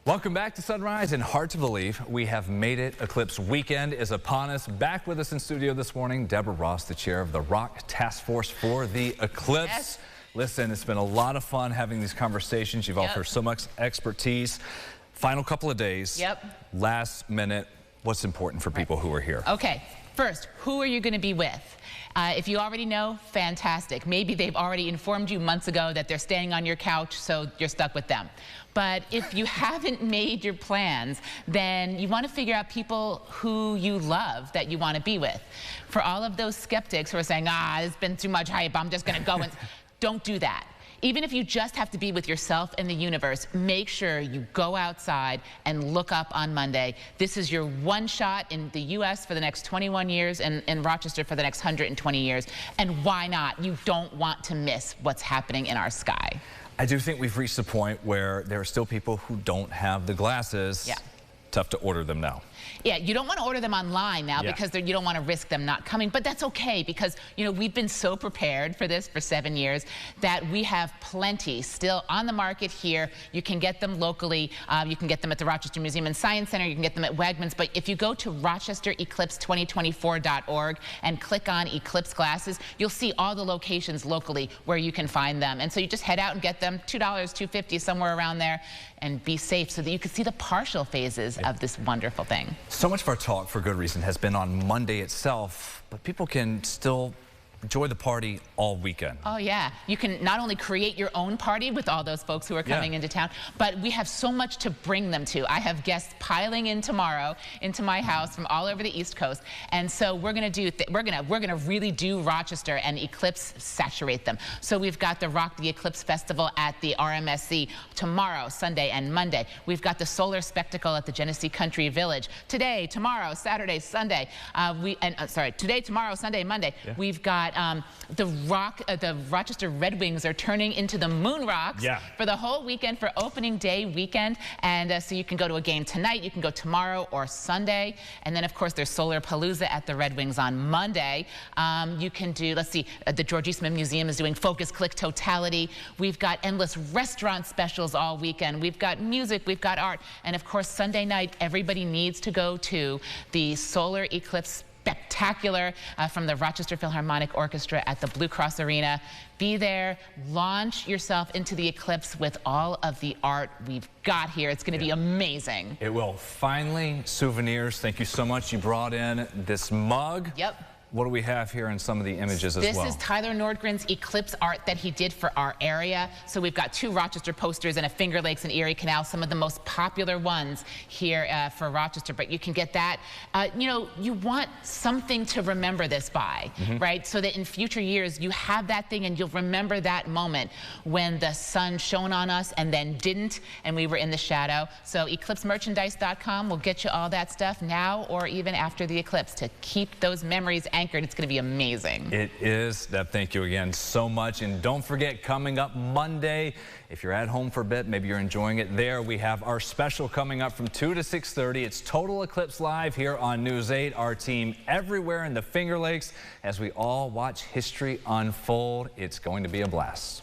Welcome back to Sunrise, and hard to believe we have made it. Eclipse weekend is upon us. Back with us in studio this morning, Debra Ross, the chair of the Rochester Task Force for the Eclipse. Yes. Listen, it's been a lot of fun having these conversations. You've offered so much expertise. Final couple of days. Last minute, what's important for people who are here? Okay, first, who are you going to be with? If you already know, fantastic. Maybe they've already informed you months ago that they're staying on your couch, so you're stuck with them. But if you haven't made your plans, then you want to figure out people who you love that you want to be with. For all of those skeptics who are saying, there's been too much hype, I'm just going to go and don't do that. Even if you just have to be with yourself and the universe, make sure you go outside and look up on Monday. This is your one shot in the U.S. for the next 21 years and in Rochester for the next 120 years. And why not? You don't want to miss what's happening in our sky. I do think we've reached the point where there are still people who don't have the glasses. Tough to order them now. Yeah, you don't want to order them online now because you don't want to risk them not coming, but that's okay because, you know, we've been so prepared for this for 7 years that we have plenty still on the market here. You can get them locally. You can get them at the Rochester Museum and Science Center. You can get them at Wegmans, but if you go to rochestereclipse2024.org and click on Eclipse glasses, you'll see all the locations locally where you can find them. And so you just head out and get them, $2, $2.50, somewhere around there, and be safe so that you can see the partial phases of this wonderful thing. So much of our talk, for good reason, has been on Monday itself, but people can still enjoy the party all weekend. Oh yeah, you can not only create your own party with all those folks who are coming into town, but we have so much to bring them to. I have guests piling in tomorrow into my house from all over the East Coast, and so we're gonna do we're gonna really do Rochester and Eclipse saturate them. So we've got the Rock the Eclipse Festival at the RMSC tomorrow, Sunday and Monday. We've got the Solar Spectacle at the Genesee Country Village today, tomorrow, Saturday, Sunday. Today, tomorrow, Sunday, Monday. We've got the Rochester Red Wings are turning into the Moon Rocks for the whole weekend, for opening day weekend. And so you can go to a game tonight, you can go tomorrow or Sunday. And then, of course, there's Solar Palooza at the Red Wings on Monday. You can do, let's see, the George Eastman Museum is doing Focus, Click, Totality. We've got endless restaurant specials all weekend. We've got music, we've got art. And, of course, Sunday night, everybody needs to go to the Solar Eclipse Spectacular from the Rochester Philharmonic Orchestra at the Blue Cross Arena. Be there, launch yourself into the eclipse with all of the art we've got here. It's going to be amazing. It will. Finally, souvenirs. Thank you so much. You brought in this mug. What do we have here in some of the images as well? This is Tyler Nordgren's eclipse art that he did for our area. So we've got 2 Rochester posters and a Finger Lakes and Erie Canal, some of the most popular ones here for Rochester. But you can get that. You know, you want something to remember this by, right? So that in future years, you have that thing and you'll remember that moment when the sun shone on us and then didn't, and we were in the shadow. So eclipsemerchandise.com will get you all that stuff now or even after the eclipse to keep those memories anchored. It's going to be amazing. It is. Deb, thank you again so much. And don't forget, coming up Monday, if you're at home for a bit, maybe you're enjoying it there, we have our special coming up from 2 to 6:30. It's Total Eclipse Live here on News 8. Our team everywhere in the Finger Lakes as we all watch history unfold. It's going to be a blast.